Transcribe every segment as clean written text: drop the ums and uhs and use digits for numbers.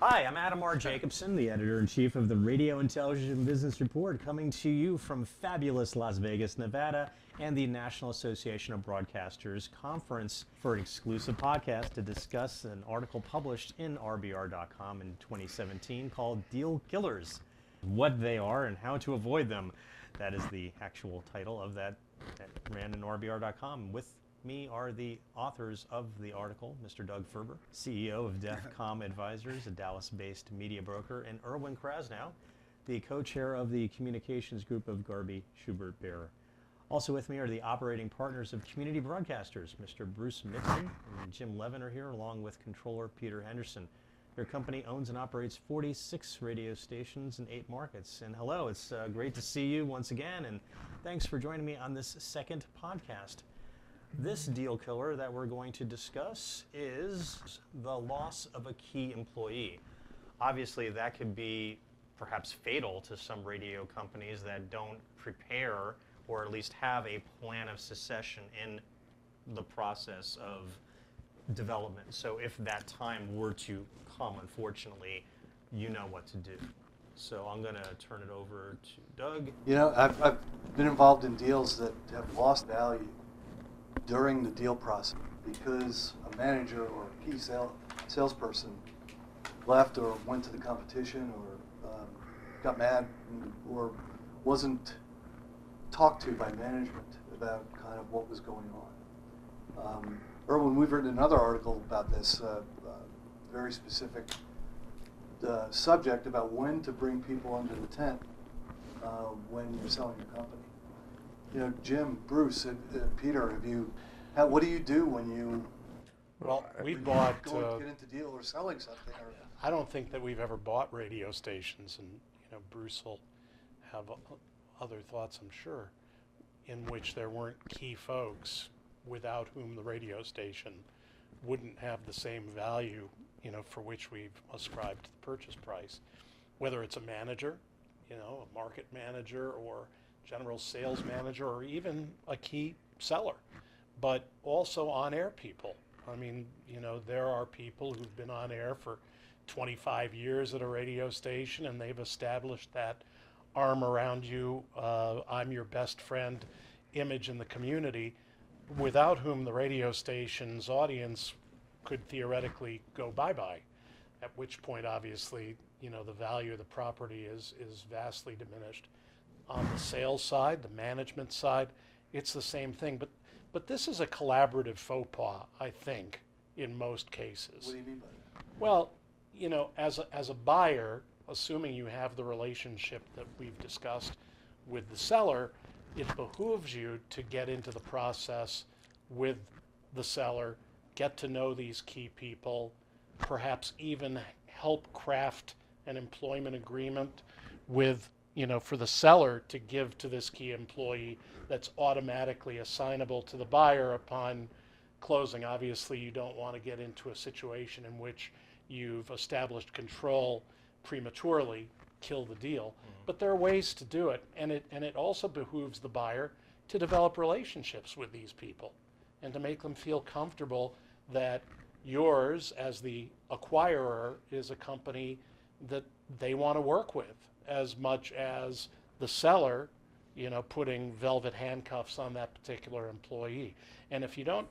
Hi, I'm Adam R. Jacobson, the editor-in-chief of the Radio Intelligence Business Report, coming to you from fabulous Las Vegas, Nevada, and the National Association of Broadcasters Conference for an exclusive podcast to discuss an article published in RBR.com in 2017 called Deal Killers, what they are and how to avoid them. That is the actual title of that ran in RBR.com. With me are the authors of the article, Mr. Doug Ferber, CEO of DEFcom Advisors, a Dallas-based media broker, and Erwin Krasnow, the co-chair of the communications group of Garvey, Schubert, Bear. Also with me are the operating partners of community broadcasters, Mr. Bruce Mittman and Jim Leven are here, along with controller Peter Henderson. Their company owns and operates 46 radio stations in 8 markets. And hello, it's great to see you once again, and thanks for joining me on this second podcast. This deal killer that we're going to discuss is the loss of a key employee. Obviously, that could be perhaps fatal to some radio companies that don't prepare or at least have a plan of succession in the process of development. So if that time were to come, unfortunately, you know what to do. So I'm going to turn it over to Doug. You know, I've been involved in deals that have lost value during the deal process because a manager or a key salesperson left or went to the competition or got mad or wasn't talked to by management about kind of what was going on. Erwin, we've written another article about this, very specific subject about when to bring people under the tent when you're selling your company. You know, Jim, Bruce, Peter, what do you do when you get into deal or selling something? Or, I don't think that we've ever bought radio stations, and Bruce will have other thoughts, I'm sure, in which there weren't key folks without whom the radio station wouldn't have the same value, for which we've ascribed to the purchase price. Whether it's a manager, a market manager or general sales manager or even a key seller, but also on-air people. I mean, there are people who've been on air for 25 years at a radio station and they've established that arm around you, I'm your best friend image in the community, without whom the radio station's audience could theoretically go bye-bye, at which point obviously the value of the property is vastly diminished. On the sales side, the management side, it's the same thing, but this is a collaborative faux pas, I think, in most cases. What do you mean by that? Well, as a buyer, assuming you have the relationship that we've discussed with the seller, it behooves you to get into the process with the seller, get to know these key people, perhaps even help craft an employment agreement with, for the seller to give to this key employee that's automatically assignable to the buyer upon closing. Obviously, you don't want to get into a situation in which you've established control prematurely, kill the deal. Mm-hmm. But there are ways to do it, and it also behooves the buyer to develop relationships with these people and to make them feel comfortable that yours as the acquirer is a company that they want to work with, as much as the seller, putting velvet handcuffs on that particular employee. And if you don't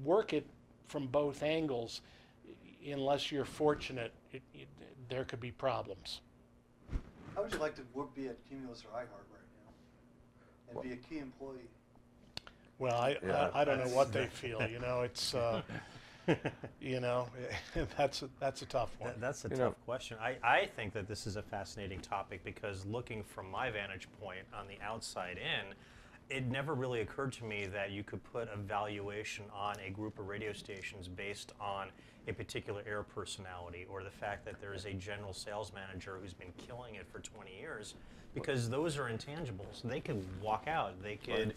work it from both angles, unless you're fortunate, there could be problems. How would you like to be at Cumulus or iHeart right now and be a key employee? Well, I don't know what they feel. It's that's a tough one. That's a tough question. I think that this is a fascinating topic because looking from my vantage point on the outside in, it never really occurred to me that you could put a valuation on a group of radio stations based on a particular air personality or the fact that there is a general sales manager who's been killing it for 20 years, because those are intangibles. They could walk out. They could.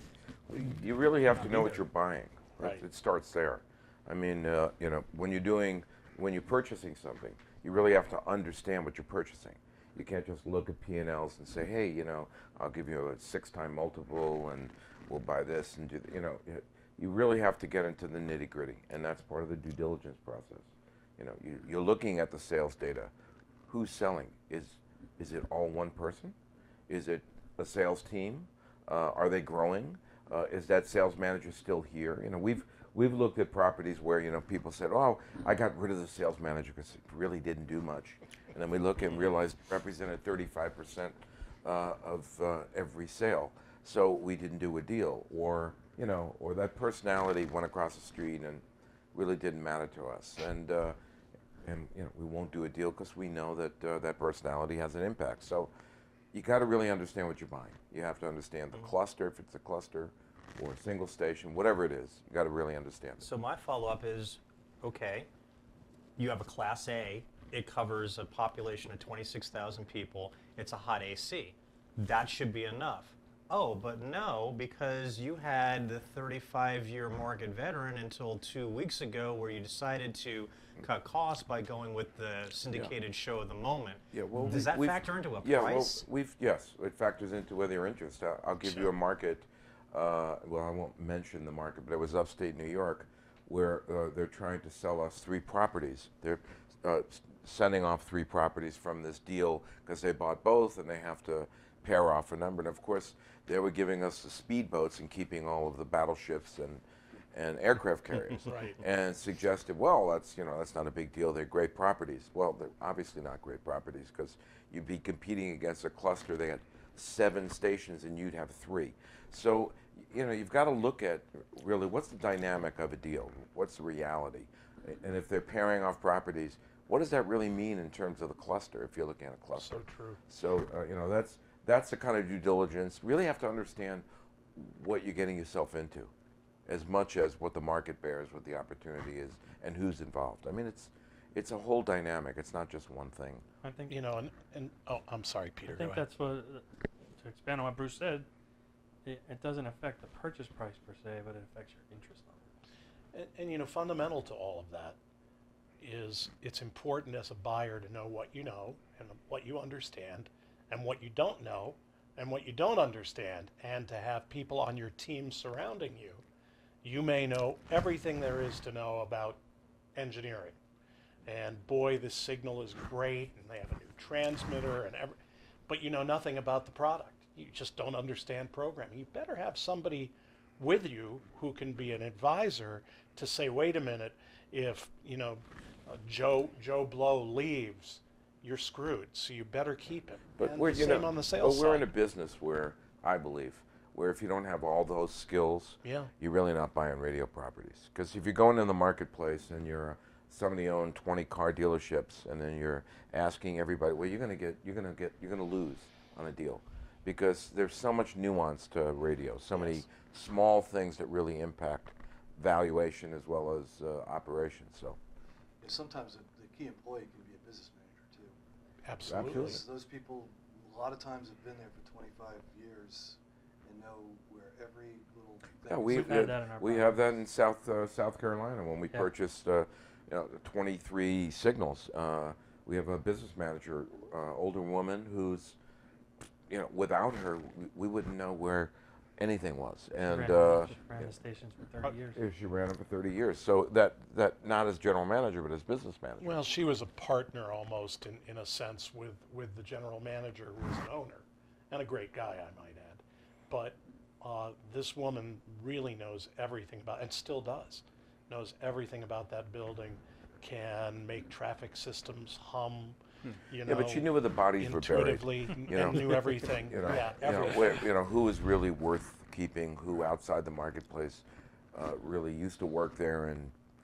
You really have to know what you're buying. Right. It starts there. I mean, when you're purchasing something, you really have to understand what you're purchasing. You can't just look at P&Ls and say, hey, I'll give you a 6-time multiple and we'll buy this and do, you really have to get into the nitty-gritty, and that's part of the due diligence process. You know, you're looking at the sales data. Who's selling? Is it all one person? Is it a sales team? Are they growing? Is that sales manager still here? You know, we've looked at properties where, you know, people said, "Oh, I got rid of the sales manager because it really didn't do much," and then we look and realize it represented 35% of every sale, so we didn't do a deal, or you know, or that personality went across the street and really didn't matter to us, and you know, we won't do a deal because we know that that personality has an impact. So you got to really understand what you're buying. You have to understand the cluster, if it's a cluster, or a single station, whatever it is. You got to really understand it. So my follow-up is, okay, you have a Class A. It covers a population of 26,000 people. It's a hot AC. That should be enough. Oh, but no, because you had the 35-year market veteran until 2 weeks ago where you decided to cut costs by going with the syndicated show of the moment. Yeah, well, does that factor into a yeah, price? well, yes, it factors into whether your interest. I'll give you a market. Well, I won't mention the market, but it was upstate New York, where they're trying to sell us 3 properties. They're sending off 3 properties from this deal because they bought both, and they have to pair off a number. And of course, they were giving us the speedboats and keeping all of the battleships and aircraft carriers, Right. and suggested, well, that's not a big deal. They're great properties. Well, they're obviously not great properties because you'd be competing against a cluster. They had 7 stations and you'd have 3. So, you know, you've got to look at really what's the dynamic of a deal, what's the reality, and if they're pairing off properties, what does that really mean in terms of the cluster? If you're looking at a cluster, So true. So you know, that's the kind of due diligence. Really have to understand what you're getting yourself into, as much as what the market bears, what the opportunity is, and who's involved. I mean, it's a whole dynamic. It's not just one thing. I think, You know, and oh, I'm sorry, Peter. I think go ahead. that's what, to expand on what Bruce said, it doesn't affect the purchase price per se, but it affects your interest on it. And you know, fundamental to all of that is it's important as a buyer to know what you know and what you understand and what you don't know and what you don't understand, and to have people on your team surrounding you. You may know everything there is to know about engineering, and boy, this signal is great, and they have a new transmitter, but you know nothing about the product. You just don't understand programming. You better have somebody with you who can be an advisor to say, wait a minute, if you know Joe Blow leaves, you're screwed. So you better keep him. But And we're, the you same know, on the sales but we're in a side. business where, I believe, where if you don't have all those skills, Yeah. you're really not buying radio properties. Because if you're going in the marketplace and you're somebody owned 20 car dealerships, and then you're asking everybody, well, you're going to lose on a deal, because there's so much nuance to radio, so many small things that really impact valuation as well as operation. So. Yeah, sometimes the key employee can be a business manager too. Absolutely. Those people a lot of times have been there for 25 years and know where every little thing Yeah, is. We've had that in our we have that in South Carolina when we Yeah. purchased 23 signals. We have a business manager, older woman who's, you know, without her we wouldn't know where anything was. And She ran the stations for 30 years. she ran it for 30 years. So that not as general manager but as business manager. Well, she was a partner almost in a sense with the general manager, who was an owner, and a great guy, I might add. But this woman really knows everything about, and still does, knows everything about that building, can make traffic systems hum, you know. Yeah, but she knew where the bodies were buried. Intuitively, You know? and knew everything. You know, Yeah, you know, everything. who is really worth keeping, who outside the marketplace really used to work there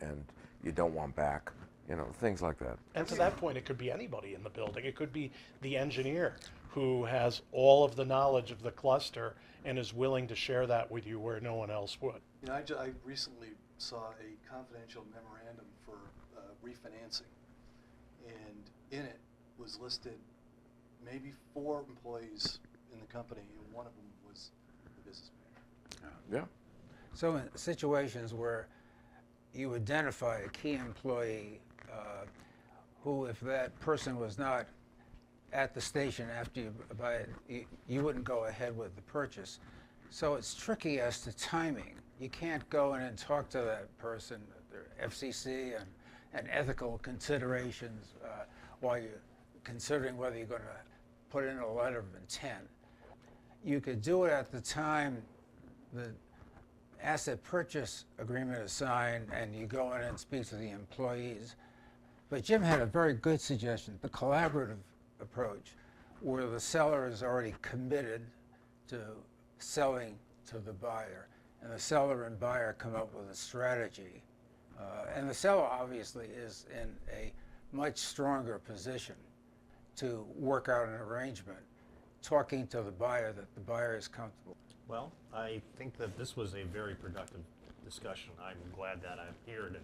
and you don't want back, you know, things like that. And to that point, it could be anybody in the building. It could be the engineer who has all of the knowledge of the cluster and is willing to share that with you where no one else would. You know, I recently saw a confidential memorandum for refinancing, and in it was listed maybe 4 employees in the company, and one of them was the business manager. Yeah. So in situations where you identify a key employee who, if that person was not at the station after you buy it, you wouldn't go ahead with the purchase. So it's tricky as to timing. You can't go in and talk to that person, their FCC, and and ethical considerations while you're considering whether you're going to put in a letter of intent. You could do it at the time the asset purchase agreement is signed and you go in and speak to the employees. But Jim had a very good suggestion, the collaborative approach, where the seller is already committed to selling to the buyer, and the seller and buyer come up with a strategy. And the seller obviously is in a much stronger position to work out an arrangement, talking to the buyer that the buyer is comfortable. Well, I think that this was a very productive discussion. I'm glad that I'm here to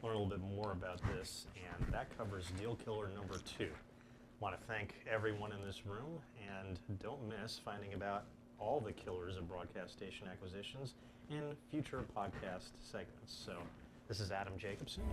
learn a little bit more about this, and that covers deal killer number 2. I want to thank everyone in this room, and don't miss finding about all the killers of broadcast station acquisitions in future podcast segments. So this is Adam Jacobson.